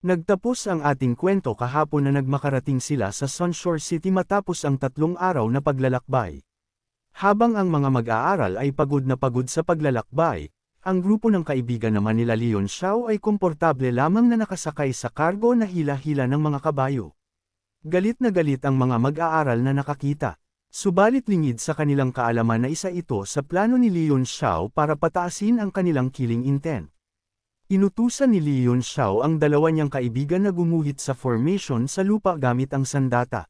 Nagtapos ang ating kwento kahapon na nagmakarating sila sa Sunshore City matapos ang 3 araw na paglalakbay. Habang ang mga mag-aaral ay pagod na pagod sa paglalakbay, ang grupo ng kaibigan naman nila Leon Xiao ay komportable lamang na nakasakay sa kargo na hila-hila ng mga kabayo. Galit na galit ang mga mag-aaral na nakakita. Subalit lingid sa kanilang kaalaman na isa ito sa plano ni Leon Xiao para pataasin ang kanilang killing intent. Inutusan ni Leon Xiao ang dalawa niyang kaibigan na gumuhit sa formation sa lupa gamit ang sandata.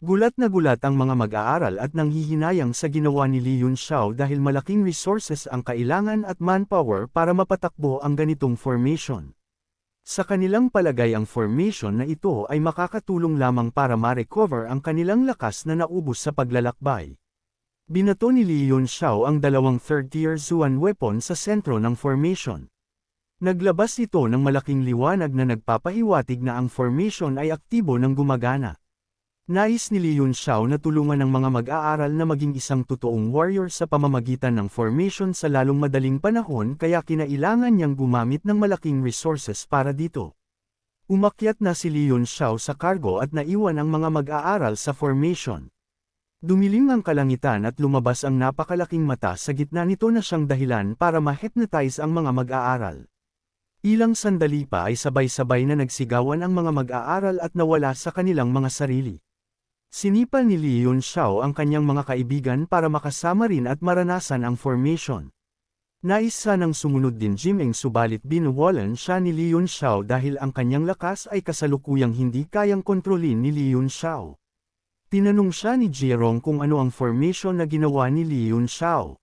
Gulat na gulat ang mga mag-aaral at nanghihinayang sa ginawa ni Leon Xiao dahil malaking resources ang kailangan at manpower para mapatakbo ang ganitong formation. Sa kanilang palagay ang formation na ito ay makakatulong lamang para ma-recover ang kanilang lakas na naubos sa paglalakbay. Binato ni Leon Xiao ang dalawang third-tier Zuan weapon sa sentro ng formation. Naglabas ito ng malaking liwanag na nagpapahiwatig na ang formation ay aktibo ng gumagana. Nais ni Leon Xiao na tulungan ng mga mag-aaral na maging isang totoong warrior sa pamamagitan ng formation sa lalong madaling panahon kaya kinailangan niyang gumamit ng malaking resources para dito. Umakyat na si Leon Xiao sa cargo at naiwan ang mga mag-aaral sa formation. Dumilim ang kalangitan at lumabas ang napakalaking mata sa gitna nito na siyang dahilan para ma-hypnotize ang mga mag-aaral. Ilang sandali pa ay sabay-sabay na nagsigawan ang mga mag-aaral at nawala sa kanilang mga sarili. Sinipa ni Leon Xiao ang kanyang mga kaibigan para makasama rin at maranasan ang formation. Nais sanang sumunod din Jimeng subalit binawalan siya ni Leon Xiao dahil ang kanyang lakas ay kasalukuyang hindi kayang kontrolin ni Leon Xiao. Tinanong siya ni Jerong kung ano ang formation na ginawa ni Leon Xiao.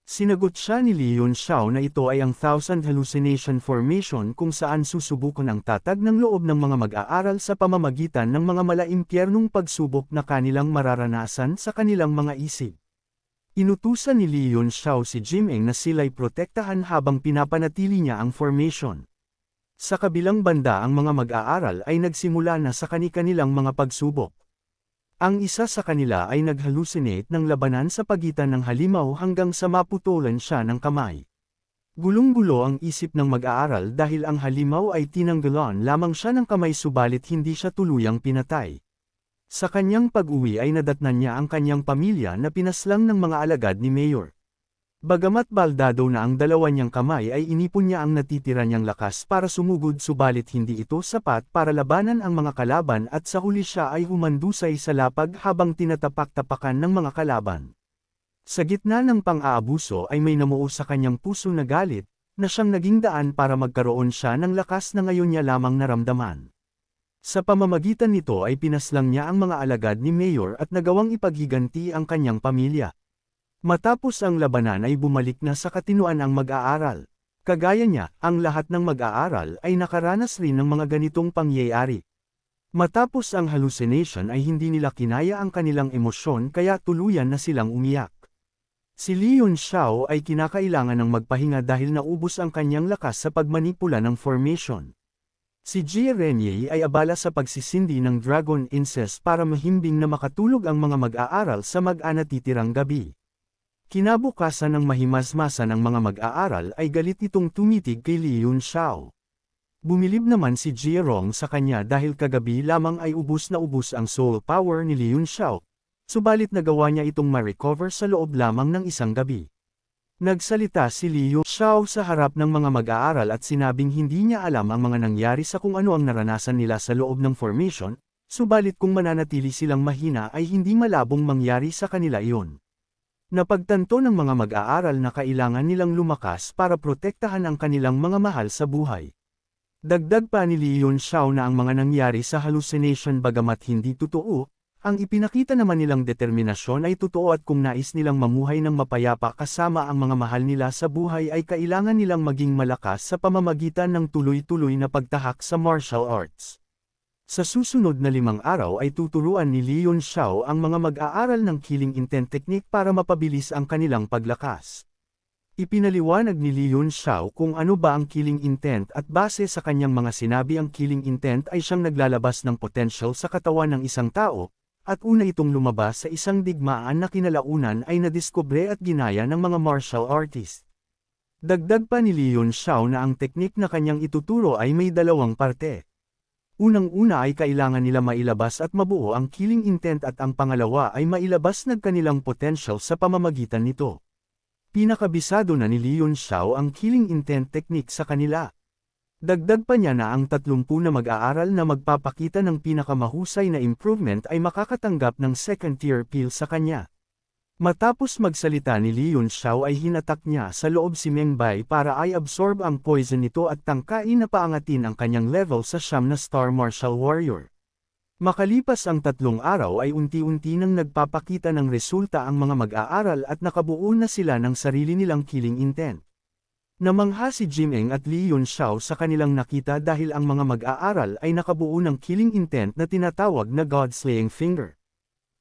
Sinagot siya ni Leon Xiao na ito ay ang Thousand Hallucination Formation kung saan susubukan ang tatag ng loob ng mga mag-aaral sa pamamagitan ng mga malaimpyernong pagsubok na kanilang mararanasan sa kanilang mga isip. Inutusan ni Leon Xiao si Jimeng na sila'y protektahan habang pinapanatili niya ang formation. Sa kabilang banda ang mga mag-aaral ay nagsimula na sa kani-kanilang mga pagsubok. Ang isa sa kanila ay nag-hallucinate ng labanan sa pagitan ng halimaw hanggang sa maputulan siya ng kamay. Gulong-gulo ang isip ng mag-aaral dahil ang halimaw ay tinanggalan lamang siya ng kamay subalit hindi siya tuluyang pinatay. Sa kanyang pag-uwi ay nadatnan niya ang kanyang pamilya na pinaslang ng mga alagad ni Mayor. Bagamat baldado na ang dalawa niyang kamay ay inipon niya ang natitira niyang lakas para sumugod subalit hindi ito sapat para labanan ang mga kalaban at sa huli siya ay humandusay sa lapag habang tinatapak-tapakan ng mga kalaban. Sa gitna ng pang-aabuso ay may namuo sa kanyang puso na galit, na siyang naging daan para magkaroon siya ng lakas na ngayon niya lamang naramdaman. Sa pamamagitan nito ay pinaslang niya ang mga alagad ni Mayor at nagawang ipaghiganti ang kanyang pamilya. Matapos ang labanan ay bumalik na sa katinuan ang mag-aaral. Kagaya niya, ang lahat ng mag-aaral ay nakaranas rin ng mga ganitong pangyayari. Matapos ang hallucination ay hindi nila kinaya ang kanilang emosyon kaya tuluyan na silang umiyak. Si Leon Xiao ay kinakailangan ng magpahinga dahil naubos ang kanyang lakas sa pagmanipula ng formation. Si Jie Renye ay abala sa pagsisindi ng Dragon Incest para mahimbing na makatulog ang mga mag-aaral sa mag-anatitirang gabi. Kinabukasan ng mahimasmasan ng mga mag-aaral ay galit itong tumitig kay Leon Xiao. Bumilib naman si Jerong sa kanya dahil kagabi lamang ay ubus na ubus ang soul power ni Leon Xiao, subalit nagawa niya itong ma-recover sa loob lamang ng isang gabi. Nagsalita si Leon Xiao sa harap ng mga mag-aaral at sinabing hindi niya alam ang mga nangyari sa kung ano ang naranasan nila sa loob ng formation, subalit kung mananatili silang mahina ay hindi malabong mangyari sa kanila iyon. Napagtanto ng mga mag-aaral na kailangan nilang lumakas para protektahan ang kanilang mga mahal sa buhay. Dagdag pa ni Leon Xiao na ang mga nangyari sa hallucination bagamat hindi totoo, ang ipinakita naman nilang determinasyon ay totoo at kung nais nilang mamuhay ng mapayapa kasama ang mga mahal nila sa buhay ay kailangan nilang maging malakas sa pamamagitan ng tuloy-tuloy na pagtahak sa martial arts. Sa susunod na 5 araw ay tuturuan ni Leon Xiao ang mga mag-aaral ng killing intent technique para mapabilis ang kanilang paglakas. Ipinaliwanag ni Leon Xiao kung ano ba ang killing intent at base sa kanyang mga sinabi ang killing intent ay siyang naglalabas ng potential sa katawan ng isang tao, at una itong lumabas sa isang digmaan na kinalaunan ay nadiskubre at ginaya ng mga martial artist. Dagdag pa ni Leon Xiao na ang teknik na kanyang ituturo ay may 2 parte. Unang-una ay kailangan nila mailabas at mabuo ang killing intent at ang pangalawa ay mailabas ng kanilang potential sa pamamagitan nito. Pinakabisado na ni Leon Xiao ang killing intent technique sa kanila. Dagdag pa niya na ang 30 na mag-aaral na magpapakita ng pinakamahusay na improvement ay makakatanggap ng second-tier pill sa kanya. Matapos magsalita ni Leon Xiao ay hinatak niya sa loob si Meng Bai para ay absorb ang poison nito at tangkain na paangatin ang kanyang level sa 9 na Star Martial Warrior. Makalipas ang 3 araw ay unti-unti nang nagpapakita ng resulta ang mga mag-aaral at nakabuo na sila ng sarili nilang killing intent. Namangha si Jimeng at Leon Xiao sa kanilang nakita dahil ang mga mag-aaral ay nakabuo ng killing intent na tinatawag na God-Slaying Finger.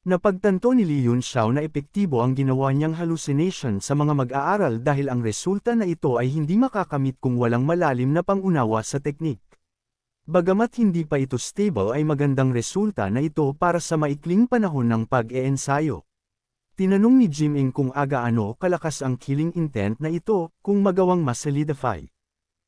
Napagtanto ni Leon Xiao na epektibo ang ginawa niyang hallucination sa mga mag-aaral dahil ang resulta na ito ay hindi makakamit kung walang malalim na pangunawa sa teknik. Bagamat hindi pa ito stable ay magandang resulta na ito para sa maikling panahon ng pag-eensayo. Tinanong ni Jimeng kung agaano kalakas ang killing intent na ito kung magawang mas solidify.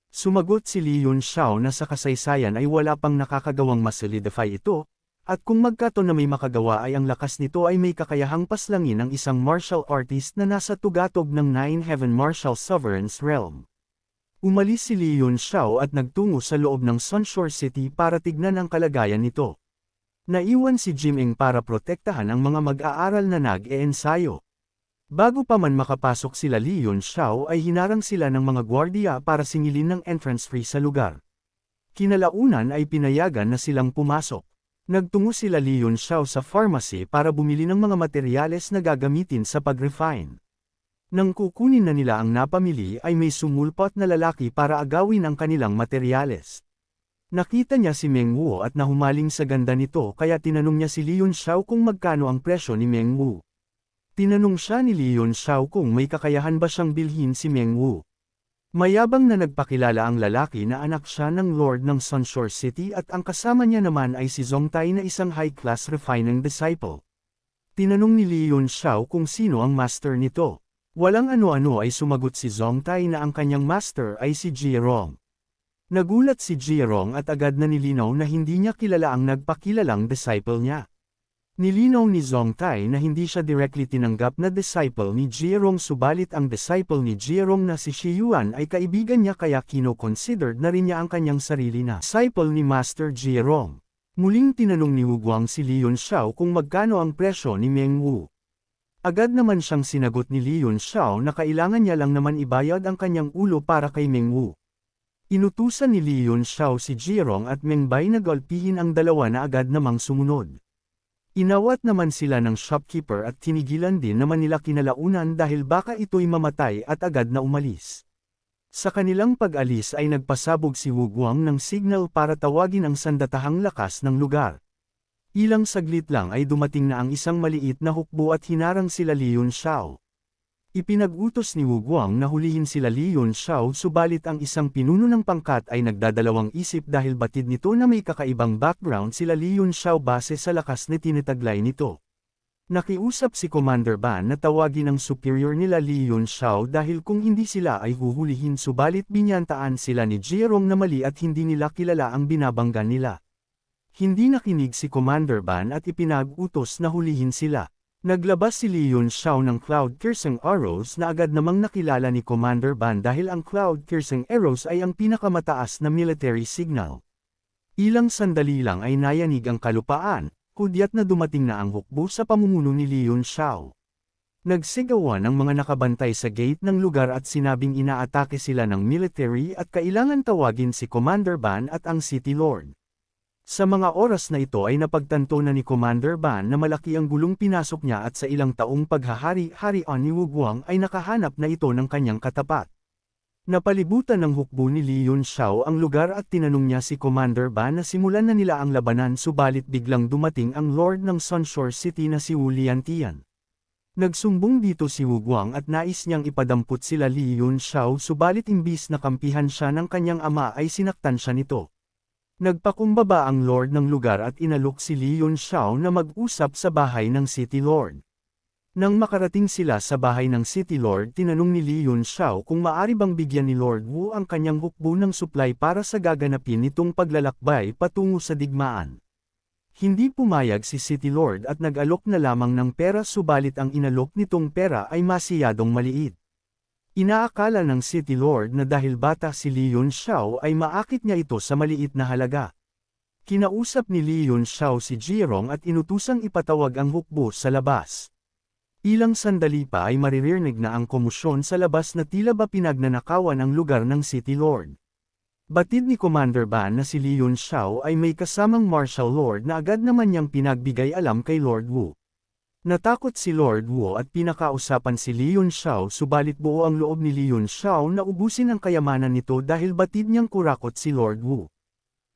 Sumagot si Leon Xiao na sa kasaysayan ay wala pang nakakagawang mas solidify ito, at kung magkato na may makagawa ay ang lakas nito ay may kakayahang paslangin ang isang martial artist na nasa tugatog ng 9 Heaven Martial Sovereign's Realm. Umalis si Leon Xiao at nagtungo sa loob ng Sunshore City para tignan ang kalagayan nito. Naiwan si Jimeng para protektahan ang mga mag-aaral na nag-eensayo. Bago pa man makapasok sila Leon Xiao ay hinarang sila ng mga gwardiya para singilin ng entrance fee sa lugar. Kinalaunan ay pinayagan na silang pumasok. Nagtungo sila Leon Xiao sa pharmacy para bumili ng mga materyales na gagamitin sa pag-refine. Nang kukunin na nila ang napamili ay may sumulpot na lalaki para agawin ang kanilang materyales. Nakita niya si Meng Wu at nahumaling sa ganda nito kaya tinanong niya si Leon Xiao kung magkano ang presyo ni Meng Wu. Tinanong siya ni Leon Xiao kung may kakayahan ba siyang bilhin si Meng Wu. Mayabang na nagpakilala ang lalaki na anak siya ng Lord ng Sunshore City at ang kasama niya naman ay si Zongtai na isang high-class refining disciple. Tinanong ni Leon Xiao kung sino ang master nito. Walang ano-ano ay sumagot si Zongtai na ang kanyang master ay si Jierong. Nagulat si Jierong at agad na nilinaw na hindi niya kilala ang nagpakilalang disciple niya. Nilinaw ni Zongtai na hindi siya directly tinanggap na disciple ni Jierong subalit ang disciple ni Jierong na si Shiyuan ay kaibigan niya kaya kino-considered na rin niya ang kanyang sarili na disciple ni Master Jierong. Muling tinanong ni Wu Guang si Leon Xiao kung magkano ang presyo ni Meng Wu. Agad naman siyang sinagot ni Leon Xiao na kailangan niya lang naman ibayad ang kanyang ulo para kay Meng Wu. Inutusan ni Leon Xiao si Jierong at Meng Bai na golpihin ang dalawa na agad namang sumunod. Inawat naman sila ng shopkeeper at tinigilan din naman nila kinalaunan dahil baka ito'y mamatay at agad na umalis. Sa kanilang pag-alis ay nagpasabog si Wu Guang ng signal para tawagin ang sandatahang lakas ng lugar. Ilang saglit lang ay dumating na ang isang maliit na hukbo at hinarang sila Leon Xiao. Ipinag-utos ni Wu Guang na hulihin sila Leon Xiao subalit ang isang pinuno ng pangkat ay nagdadalawang isip dahil batid nito na may kakaibang background sila Leon Xiao base sa lakas na tinataglay nito. Nakiusap si Commander Ban na tawagin ang superior nila Leon Xiao dahil kung hindi sila ay huhulihin subalit binyantaan sila ni Jierong na mali at hindi nila kilala ang binabangga nila. Hindi nakinig si Commander Ban at ipinag-utos na hulihin sila. Naglabas si Leon Xiao ng cloud-piercing arrows na agad namang nakilala ni Commander Ban dahil ang cloud-piercing arrows ay ang pinakamataas na military signal. Ilang sandali lang ay nayanig ang kalupaan, hudyat na dumating na ang hukbo sa pamumuno ni Leon Xiao. Nagsigawan ang mga nakabantay sa gate ng lugar at sinabing inaatake sila ng military at kailangan tawagin si Commander Ban at ang City Lord. Sa mga oras na ito ay napagtanto na ni Commander Ban na malaki ang gulong pinasok niya at sa ilang taong paghahari-harian ni Wu Guang ay nakahanap na ito ng kanyang katapat. Napalibutan ng hukbo ni Leon Xiao ang lugar at tinanong niya si Commander Ban na simulan na nila ang labanan subalit biglang dumating ang Lord ng Sunshore City na si Wu Liantian. Nagsumbong dito si Wu Guang at nais niyang ipadampot sila Leon Xiao subalit imbis na kampihan siya ng kanyang ama ay sinaktan siya nito. Nagpakumbaba ang Lord ng lugar at inalok si Leon Xiao na mag-usap sa bahay ng City Lord. Nang makarating sila sa bahay ng City Lord, tinanong ni Li Yunxiao kung maaari bang bigyan ni Lord Wu ang kanyang hukbo ng supply para sa gaganapin nitong paglalakbay patungo sa digmaan. Hindi pumayag si City Lord at nag-alok na lamang ng pera, subalit ang inalok nitong pera ay masyadong maliit. Inaakala ng City Lord na dahil bata si Li Yunxiao ay maakit niya ito sa maliit na halaga. Kinausap ni Li Yunxiao si Jirong at inutusang ipatawag ang hukbo sa labas. Ilang sandali pa ay maririnig na ang komosyon sa labas na tila ba pinagnanakawan ang lugar ng City Lord. Batid ni Commander Ban na si Li Yunxiao ay may kasamang Martial Lord na agad naman niyang pinagbigay alam kay Lord Wu. Natakot si Lord Wu at pinakausapan si Li Yunxiao, subalit buo ang loob ni Li Yunxiao na ubusin ang kayamanan nito dahil batid niyang kurakot si Lord Wu.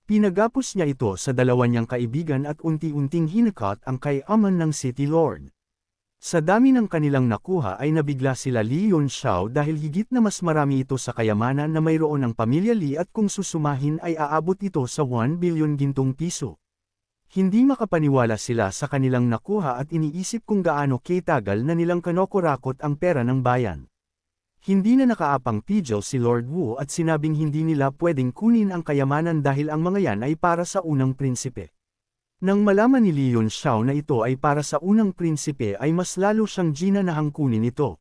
Pinagapos niya ito sa dalawa niyang kaibigan at unti-unting hinakot ang kayaman ng City Lord. Sa dami ng kanilang nakuha ay nabigla sila Li Yunxiao dahil higit na mas marami ito sa kayamanan na mayroon ng pamilya Li, at kung susumahin ay aabot ito sa 1 bilyon gintong piso. Hindi makapaniwala sila sa kanilang nakuha at iniisip kung gaano katagal na nilang kinokorakot ang pera ng bayan. Hindi na nakaapang pigil si Lord Wu at sinabing hindi nila pwedeng kunin ang kayamanan dahil ang mga yan ay para sa unang prinsipe. Nang malaman ni Li Yunxiao na ito ay para sa unang prinsipe ay mas lalo siyang ginanahang kunin ito.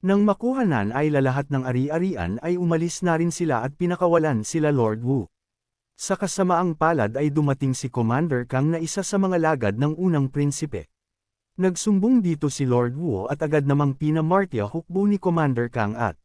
Nang makuhanan ay lalahat ng ari-arian ay umalis na rin sila at pinakawalan sila Lord Wu. Sa kasamaang palad ay dumating si Commander Kang na isa sa mga lagad ng unang prinsipe. Nagsumbong dito si Lord Wu at agad namang pinamartya hukbo ni Commander Kang at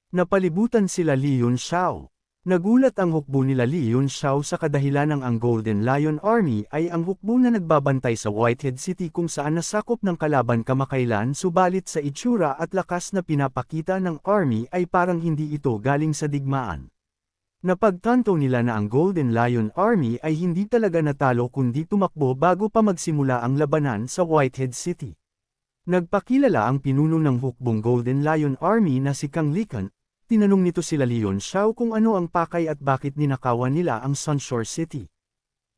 napalibutan sila Li Yunxiao. Nagulat ang hukbo nila Li Yunxiao sa kadahilanang ang Golden Lion Army ay ang hukbo na nagbabantay sa Whitehead City kung saan nasakop ng kalaban kamakailan, subalit sa itsura at lakas na pinapakita ng army ay parang hindi ito galing sa digmaan. Napagtanto nila na ang Golden Lion Army ay hindi talaga natalo kundi tumakbo bago pa magsimula ang labanan sa Whitehead City. Nagpakilala ang pinuno ng hukbong Golden Lion Army na si Kang Likan. Tinanong nito sila Li Yunxiao kung ano ang pakay at bakit ninakawan nila ang Sunshore City.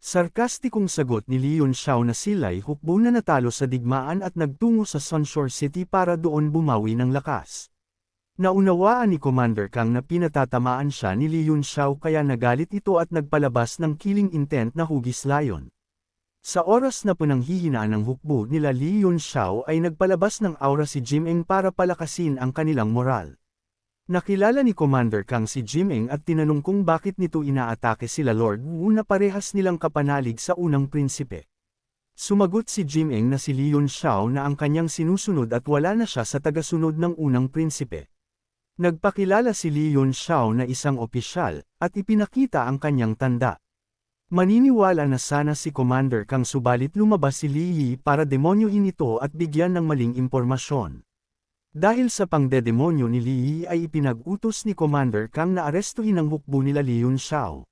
Sarkastikong sagot ni Li Yunxiao na sila'y hukbo na natalo sa digmaan at nagtungo sa Sunshore City para doon bumawi ng lakas. Naunawaan ni Commander Kang na pinatatamaan siya ni Li Yunxiao kaya nagalit ito at nagpalabas ng killing intent na hugis layon. Sa oras na pananghihinaan ng hukbo nila Li Yunxiao ay nagpalabas ng aura si Jimeng para palakasin ang kanilang moral. Nakilala ni Commander Kang si Jimeng at tinanong kung bakit nito inaatake sila Lord Wu na parehas nilang kapanalig sa unang prinsipe. Sumagot si Jimeng na si Li Yunxiao na ang kanyang sinusunod at wala na siya sa tagasunod ng unang prinsipe. Nagpakilala si Li Yunxiao na isang opisyal, at ipinakita ang kanyang tanda. Maniniwala na sana si Commander Kang, subalit lumabas si Li Yi para demonyohin ito at bigyan ng maling impormasyon. Dahil sa pangdedemonyo ni Li Yi ay ipinag-utos ni Commander Kang na arestuhin ang hukbo nila Li Yunxiao.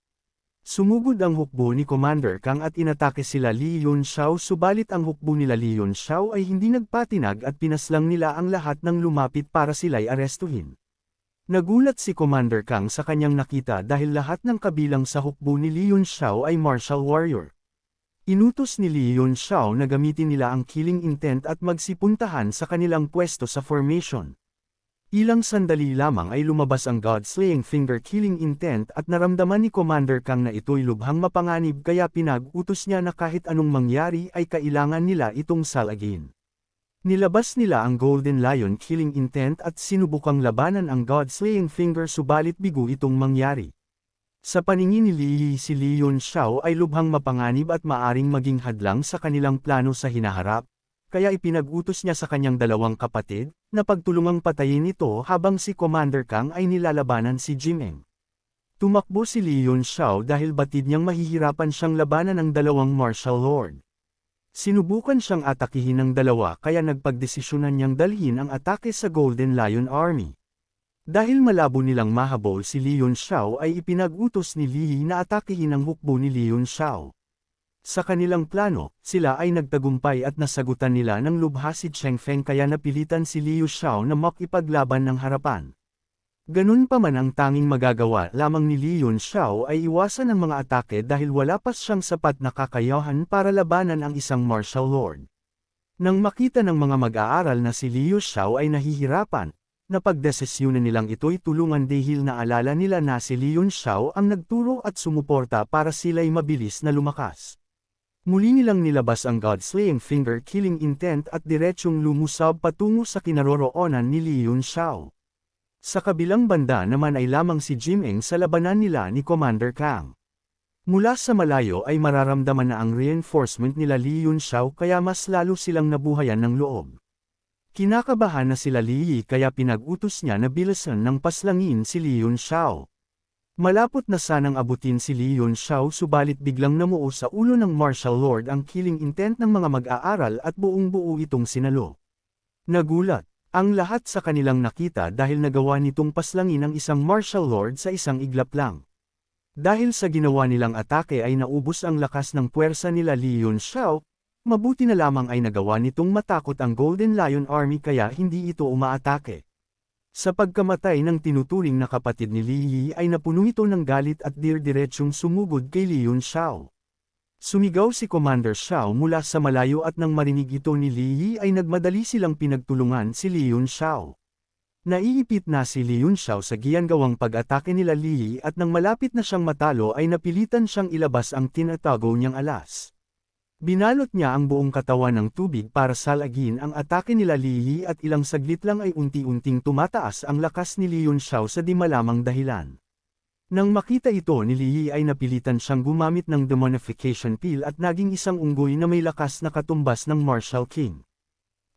Sumugod ang hukbo ni Commander Kang at inatake sila Li Yunxiao, subalit ang hukbo nila Li Yunxiao ay hindi nagpatinag at pinaslang nila ang lahat ng lumapit para sila'y arestuhin. Nagulat si Commander Kang sa kanyang nakita dahil lahat ng kabilang sa hukbo ni Li Yunxiao ay martial warrior. Inutos ni Li Yunxiao na gamitin nila ang killing intent at magsipuntahan sa kanilang pwesto sa formation. Ilang sandali lamang ay lumabas ang God-slaying finger killing intent at naramdaman ni Commander Kang na ito'y lubhang mapanganib kaya pinag-utos niya na kahit anong mangyari ay kailangan nila itong salagin. Nilabas nila ang Golden Lion killing intent at sinubukang labanan ang God-slaying finger, subalit bigo itong mangyari. Sa paningin ni Li Yi, si Li Yunxiao ay lubhang mapanganib at maaring maging hadlang sa kanilang plano sa hinaharap, kaya ipinag-utos niya sa kanyang dalawang kapatid, na pagtulungang patayin ito habang si Commander Kang ay nilalabanan si Jimeng. Tumakbo si Li Yunxiao dahil batid niyang mahihirapan siyang labanan ng dalawang martial lord. Sinubukan siyang atakihin ng dalawa kaya nagpagdesisyonan niyang dalhin ang atake sa Golden Lion Army. Dahil malabo nilang mahabol si Li Yunxiao ay ipinag-utos ni Li Yi na atakihin ang hukbo ni Li Yunxiao. Sa kanilang plano, sila ay nagtagumpay at nasagutan nila ng lubha si Cheng Feng kaya napilitan si Li Yunxiao na makipaglaban ng harapan. Ganun pa man, ang tanging magagawa lamang ni Li Yunxiao ay iwasan ang mga atake dahil wala pa siyang sapat na kakayahan para labanan ang isang martial lord. Nang makita ng mga mag-aaral na si Liu Xiao ay nahihirapan, napagdesisyonan nilang ito'y tulungan dahil naalala nila na si Liu Xiao ang nagturo at sumuporta para sila'y mabilis na lumakas. Muli nilang nilabas ang God-slaying finger-killing intent at diretsyong lumusab patungo sa kinaroroonan ni Liu Xiao. Sa kabilang banda naman ay lamang si Jim Eng sa labanan nila ni Commander Kang. Mula sa malayo ay mararamdaman na ang reinforcement nila Li Yunxiao kaya mas lalo silang nabuhayan ng loob. Kinakabahan na sila Li Yi kaya pinag-utos niya na bilisan ng paslangin si Li Yunxiao. Malapot na sanang abutin si Li Yunxiao subalit biglang namuo sa ulo ng martial lord ang killing intent ng mga mag-aaral at buong-buo itong sinalo. Nagulat ang lahat sa kanilang nakita dahil nagawa nitong paslangin ang isang martial lord sa isang iglap lang. Dahil sa ginawa nilang atake ay naubos ang lakas ng puwersa nila Li Yunxiao, mabuti na lamang ay nagawa nitong matakot ang Golden Lion Army kaya hindi ito umaatake. Sa pagkamatay ng tinuturing na kapatid ni Li Yi ay napuno ito ng galit at diretsyong sumugod kay Li Yunxiao. Sumigaw si Commander Xiao mula sa malayo at nang marinig ito ni Li Yi ay nagmadali silang pinagtulungan si Li Yunxiao. Naiipit na si Li Yunxiao sa giyangawang pag-atake nila Li Yi at nang malapit na siyang matalo ay napilitan siyang ilabas ang tinatago niyang alas. Binalot niya ang buong katawan ng tubig para salagin ang atake nila Li Yi at ilang saglit lang ay unti-unting tumataas ang lakas ni Li Yunxiao sa di malamang dahilan. Nang makita ito ni Li Yi ay napilitan siyang gumamit ng demonification pill at naging isang unggoy na may lakas na katumbas ng Martial King.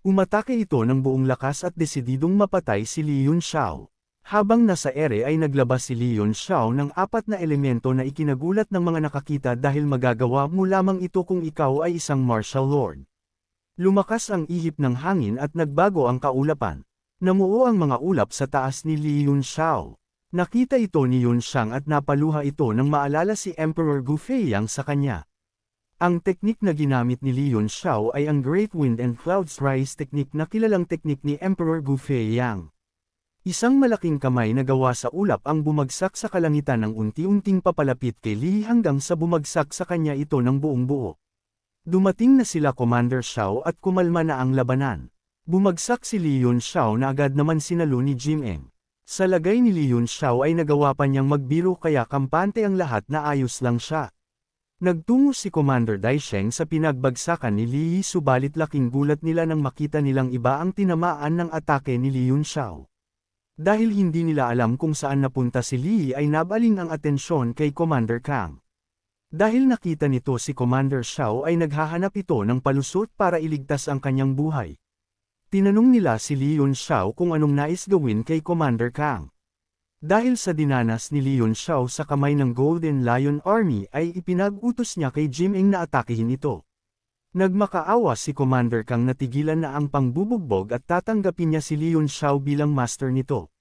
Umatake ito ng buong lakas at desididong mapatay si Li Yunxiao. Habang nasa ere ay naglabas si Li Yunxiao ng 4 na elemento na ikinagulat ng mga nakakita dahil magagawa mo lamang ito kung ikaw ay isang martial lord. Lumakas ang ihip ng hangin at nagbago ang kaulapan. Namuo ang mga ulap sa taas ni Li Yunxiao. Nakita ito ni Yunxiang at napaluha ito nang maalala si Emperor Gu Feiyang sa kanya. Ang teknik na ginamit ni Li Yunxiao ay ang Great Wind and Clouds Rise teknik na kilalang teknik ni Emperor Gu Feiyang. Isang malaking kamay na gawa sa ulap ang bumagsak sa kalangitan ng unti-unting papalapit kay Li hanggang sa bumagsak sa kanya ito ng buong buo. Dumating na sila Commander Xiao at kumalma na ang labanan. Bumagsak si Li Yunxiao na agad naman sinalo ni Jim Eng. Sa lagay ni Li Yunxiao ay nagawa pa niyang magbiro kaya kampante ang lahat na ayos lang siya. Nagtungo si Commander Daisheng sa pinagbagsakan ni Li Yi subalit laking gulat nila nang makita nilang iba ang tinamaan ng atake ni Li Yunxiao. Dahil hindi nila alam kung saan napunta si Li Yi ay nabaling ang atensyon kay Commander Kang. Dahil nakita nito si Commander Xiao ay naghahanap ito ng palusot para iligtas ang kanyang buhay. Tinanong nila si Li Yunxiao kung anong nais gawin kay Commander Kang. Dahil sa dinanas ni Li Yunxiao sa kamay ng Golden Lion Army ay ipinag-utos niya kay Jim Eng na atakihin ito. Nagmakaawa si Commander Kang na tigilan na ang pangbubugbog at tatanggapin niya si Li Yunxiao bilang master nito.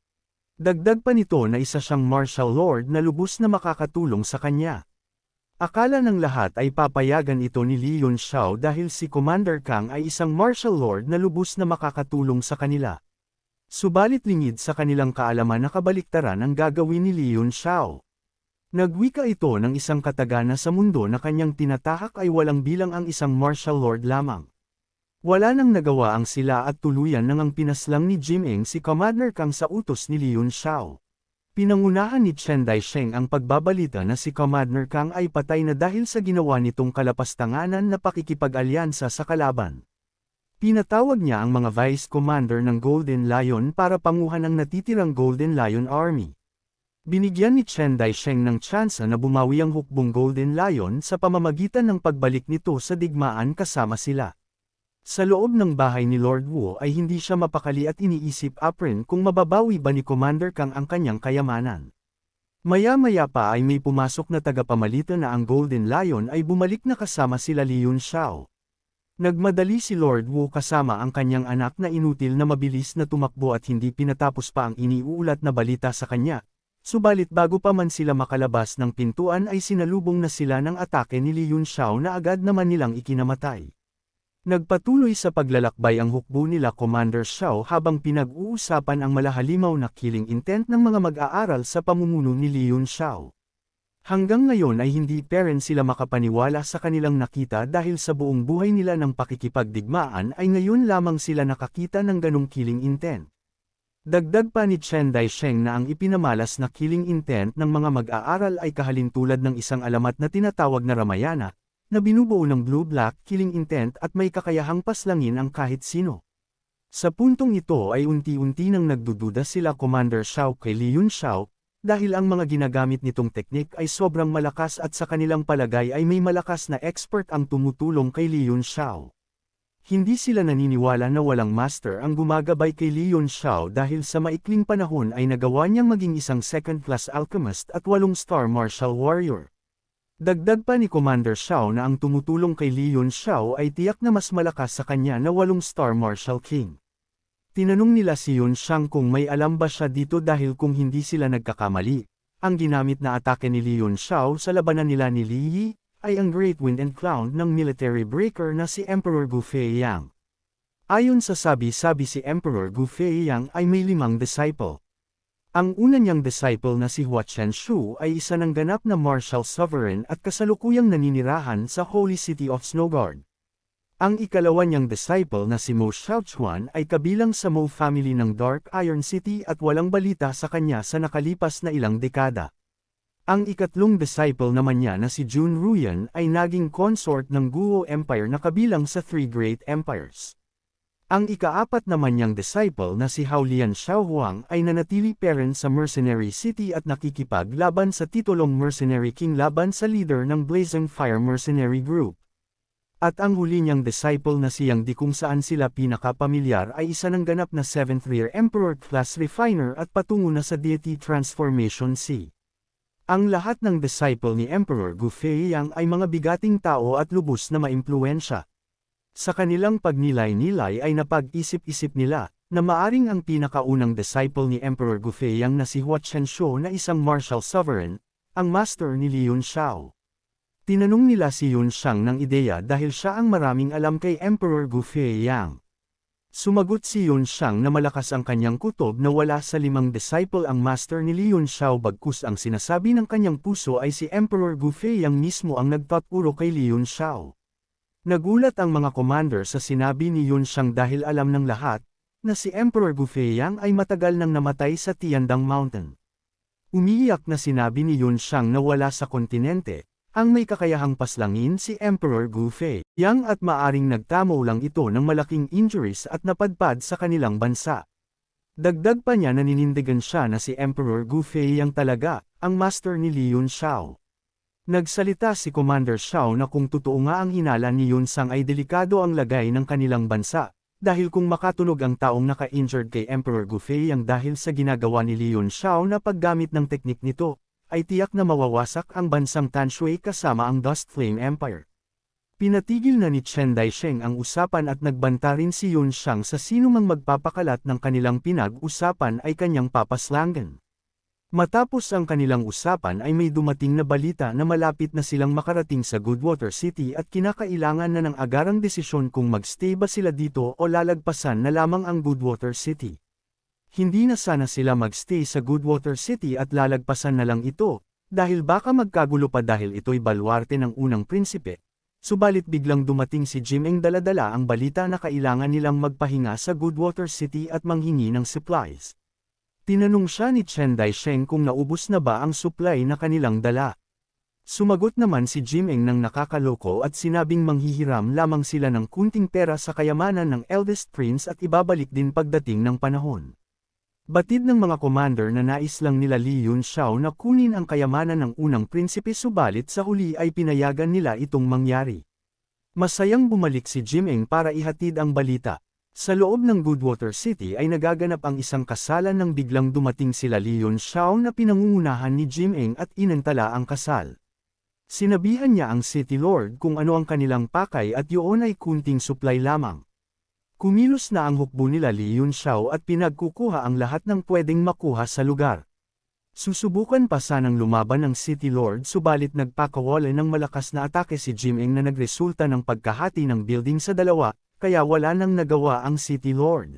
Dagdag pa nito na isa siyang martial lord na lubos na makakatulong sa kanya. Akala ng lahat ay papayagan ito ni Li Yunxiao dahil si Commander Kang ay isang martial lord na lubos na makakatulong sa kanila. Subalit lingid sa kanilang kaalaman na kabaliktaran ang gagawin ni Li Yunxiao. Nagwika ito ng isang katagana sa mundo na kanyang tinatahak ay walang bilang ang isang martial lord lamang. Wala nang nagawa ang sila at tuluyan nang ang pinaslang ni Jim Eng si Commander Kang sa utos ni Li Yunxiao. Pinangunahan ni Chen Daisheng ang pagbabalita na si Commander Kang ay patay na dahil sa ginawa nitong kalapastanganan na pakikipag-alyansa sa kalaban. Pinatawag niya ang mga vice commander ng Golden Lion para panguhan ang natitirang Golden Lion Army. Binigyan ni Chen Daisheng ng tsansa na bumawi ang hukbong Golden Lion sa pamamagitan ng pagbalik nito sa digmaan kasama sila. Sa loob ng bahay ni Lord Wu ay hindi siya mapakali at iniisip aprin kung mababawi ba ni Commander Kang ang kanyang kayamanan. Maya-maya pa ay may pumasok na tagapamagitan na ang Golden Lion ay bumalik na kasama sila Li Yunxiao. Nagmadali si Lord Wu kasama ang kanyang anak na inutil na mabilis na tumakbo at hindi pinatapos pa ang iniuulat na balita sa kanya. Subalit bago pa man sila makalabas ng pintuan ay sinalubong na sila ng atake ni Li Yunxiao na agad naman nilang ikinamatay. Nagpatuloy sa paglalakbay ang hukbo nila Commander Xiao habang pinag-uusapan ang malahalimaw na killing intent ng mga mag-aaral sa pamumuno ni Li Yunxiao. Hanggang ngayon ay hindi pa rin sila makapaniwala sa kanilang nakita dahil sa buong buhay nila ng pakikipagdigmaan ay ngayon lamang sila nakakita ng ganong killing intent. Dagdag pa ni Chen Daisheng na ang ipinamalas na killing intent ng mga mag-aaral ay kahalintulad ng isang alamat na tinatawag na Ramayana, na binubuo ng blue-black killing intent at may kakayahang paslangin ang kahit sino. Sa puntong ito ay unti-unti nang nagdududa sila Commander Xiao kay Li Yunxiao, dahil ang mga ginagamit nitong teknik ay sobrang malakas at sa kanilang palagay ay may malakas na expert ang tumutulong kay Li Yunxiao. Hindi sila naniniwala na walang master ang gumagabay kay Li Yunxiao dahil sa maikling panahon ay nagawa niyang maging isang second-class alchemist at 8-star martial warrior. Dagdag pa ni Commander Xiao na ang tumutulong kay Li Yunxiao ay tiyak na mas malakas sa kanya na 8-star martial king. Tinanong nila si Yunxiang kung may alam ba siya dito dahil kung hindi sila nagkakamali, ang ginamit na atake ni Li Yunxiao sa labanan nila ni Li Yi, ay ang Great Wind and Cloud ng military breaker na si Emperor Gu Feiyang. Ayon sa sabi-sabi si Emperor Gu Feiyang ay may 5 disciple. Ang una niyang disciple na si Hua Chenshu ay isa ng ganap na martial sovereign at kasalukuyang naninirahan sa Holy City of Snowguard. Ang ikalawa niyang disciple na si Mo Xiaochuan ay kabilang sa Mo family ng Dark Iron City at walang balita sa kanya sa nakalipas na ilang dekada. Ang ikatlong disciple naman niya na si Jun Ruyan ay naging consort ng Guo Empire na kabilang sa 3 Great Empires. Ang ikaapat naman niyang disciple na si Haolian Xiaohuang ay nanatili pa rin sa Mercenary City at nakikipaglaban sa titulong Mercenary King laban sa leader ng Blazing Fire Mercenary Group. At ang huli niyang disciple na si Yang Di kung saan sila pinakapamilyar ay isa ng ganap na 7th Rear Emperor class refiner at patungo na sa Deity Transformation C. Ang lahat ng disciple ni Emperor Gu Feiyang ay mga bigating tao at lubos na maimpluwensya. Sa kanilang pagnilay-nilay ay napag-isip-isip nila, na maaring ang pinakaunang disciple ni Emperor Gu Feiyang na si Hua Chenshu na isang martial sovereign, ang master ni Li Yunxiao. Tinanong nila si Yunxiang ng ideya dahil siya ang maraming alam kay Emperor Gu Feiyang. Sumagot si Yunxiang na malakas ang kanyang kutob na wala sa 5 disciple ang master ni Li Yunxiao bagkus ang sinasabi ng kanyang puso ay si Emperor Gu Feiyang mismo ang nagtaturo kay Li Yunxiao. Nagulat ang mga commander sa sinabi ni Yunxiang dahil alam ng lahat, na si Emperor Gu Feiyang ay matagal nang namatay sa Tiandang Mountain. Umiiyak na sinabi ni Yunxiang na wala sa kontinente, ang may kakayahang paslangin si Emperor Gu Feiyang at maaring nagtamo lang ito ng malaking injuries at napadpad sa kanilang bansa. Dagdag pa niya na ninindigan siya na si Emperor Gu Feiyang talaga, ang master ni Li Yunxiao. Nagsalita si Commander Xiao na kung totoo nga ang hinala ni Yunxiang ay delikado ang lagay ng kanilang bansa, dahil kung makatunog ang taong naka-injured kay Emperor Gu Feiyang dahil sa ginagawa ni Li Yunxiao na paggamit ng teknik nito, ay tiyak na mawawasak ang bansang Tanshui kasama ang Dust Flame Empire. Pinatigil na ni Chen Daisheng ang usapan at nagbanta rin si Yunxiang sa sinumang magpapakalat ng kanilang pinag-usapan ay kanyang papaslangan. Matapos ang kanilang usapan ay may dumating na balita na malapit na silang makarating sa Goodwater City at kinakailangan na ng agarang desisyon kung magstay ba sila dito o lalagpasan na lamang ang Goodwater City. Hindi na sana sila magstay sa Goodwater City at lalagpasan na lang ito, dahil baka magkagulo pa dahil ito'y balwarte ng unang prinsipe. Subalit biglang dumating si Jimeng dala-dala ang balita na kailangan nilang magpahinga sa Goodwater City at manghingi ng supplies. Tinanong siya ni Chen Daisheng kung naubos na ba ang supply na kanilang dala. Sumagot naman si Jimeng ng nakakaloko at sinabing manghihiram lamang sila ng kunting pera sa kayamanan ng eldest prince at ibabalik din pagdating ng panahon. Batid ng mga commander na nais lang nila Li Yunxiao na kunin ang kayamanan ng unang prinsipe subalit sa huli ay pinayagan nila itong mangyari. Masayang bumalik si Jimeng para ihatid ang balita. Sa loob ng Goodwater City ay nagaganap ang isang kasalan nang biglang dumating sila Li Yunxiao na pinangungunahan ni Jimeng at inantala ang kasal. Sinabihan niya ang City Lord kung ano ang kanilang pakay at yun ay kunting supply lamang. Kumilos na ang hukbo nila Li Yunxiao at pinagkukuha ang lahat ng pwedeng makuha sa lugar. Susubukan pa sanang lumaban ng City Lord subalit nagpakawala ng malakas na atake si Jimeng na nagresulta ng pagkahati ng building sa dalawa, kaya wala nang nagawa ang City Lord.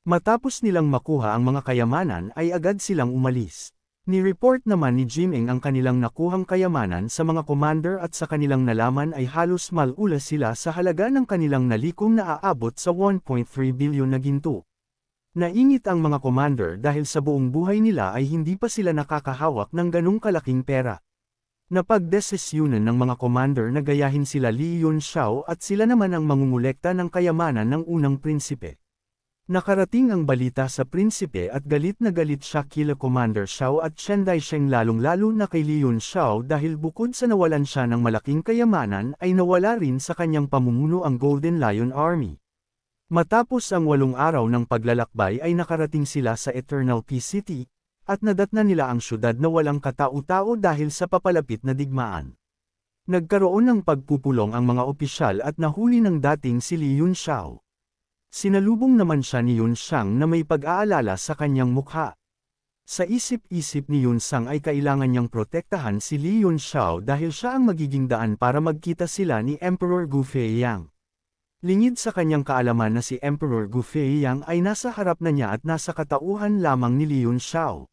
Matapos nilang makuha ang mga kayamanan ay agad silang umalis. Ni-report naman ni Jimeng ang kanilang nakuhang kayamanan sa mga commander at sa kanilang nalaman ay halos malula sila sa halaga ng kanilang nalikom na aabot sa 1.3 bilyon na ginto. Naingit ang mga commander dahil sa buong buhay nila ay hindi pa sila nakakahawak ng ganong kalaking pera. Napagdesisyunan ng mga commander na gayahin sila Li Yunxiao at sila naman ang mangungulekta ng kayamanan ng unang prinsipe. Nakarating ang balita sa prinsipe at galit na galit siya kila Commander Xiao at Chen Daisheng lalong-lalo na kay Li Yunxiao dahil bukod sa nawalan siya ng malaking kayamanan ay nawala rin sa kanyang pamumuno ang Golden Lion Army. Matapos ang 8 araw ng paglalakbay ay nakarating sila sa Eternal Peace City, at nadatna nila ang syudad na walang katao-tao dahil sa papalapit na digmaan. Nagkaroon ng pagpupulong ang mga opisyal at nahuli ng dating si Li Yunxiao. Sinalubong naman siya ni Yunxiang na may pag-aalala sa kanyang mukha. Sa isip-isip ni Yunxiang ay kailangan niyang protektahan si Li Yunxiao dahil siya ang magiging daan para magkita sila ni Emperor Gu Feiyang. Lingid sa kanyang kaalaman na si Emperor Gu Feiyang ay nasa harap na niya at nasa katauhan lamang ni Li Yunxiao.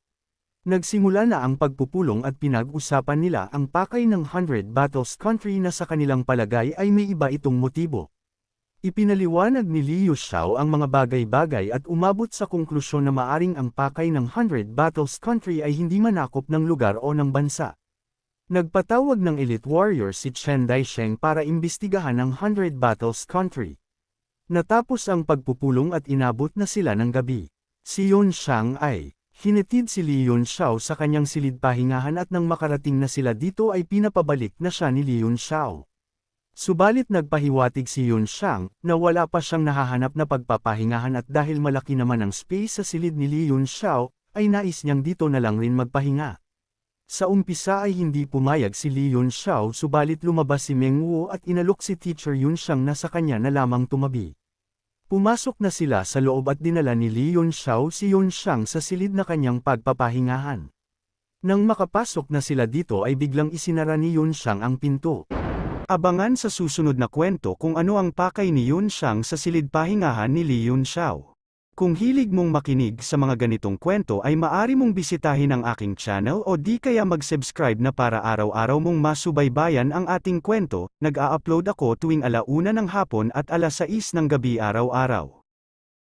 Nagsimula na ang pagpupulong at pinag-usapan nila ang pakay ng 100 Battles Country na sa kanilang palagay ay may iba itong motibo. Ipinaliwanag ni Li Yunxiao ang mga bagay-bagay at umabot sa konklusyon na maaring ang pakay ng 100 Battles Country ay hindi manakop ng lugar o ng bansa. Nagpatawag ng elite warrior si Chen Daisheng para imbestigahan ang 100 Battles Country. Natapos ang pagpupulong at inabot na sila ng gabi. Si Yunxiang ay hinatid si Li Yunxiao sa kanyang silid-pahingahan at nang makarating na sila dito ay pinapabalik na siya ni Li Yunxiao. Subalit nagpahiwatig si Yunxiang na wala pa siyang nahahanap na pagpapahingahan at dahil malaki naman ang space sa silid ni Li Yunxiao, ay nais niyang dito na lang rin magpahinga. Sa umpisa ay hindi pumayag si Li Yunxiao subalit lumabas si Meng Wu at inalok si Teacher Yunxiang na sa kanya na lamang tumabi. Pumasok na sila sa loob at dinala ni Li Yunxiao si Yunxiang sa silid na kanyang pagpapahingahan. Nang makapasok na sila dito ay biglang isinara ni Yunxiang ang pinto. Abangan sa susunod na kwento kung ano ang pakay ni Yunxiang sa silid-pahingahan ni Li Yunxiao. Kung hilig mong makinig sa mga ganitong kwento ay maaari mong bisitahin ang aking channel o di kaya mag-subscribe na para araw-araw mong masubaybayan ang ating kwento. Nag-a-upload ako tuwing 1:00 ng hapon at 6:00 ng gabi araw-araw.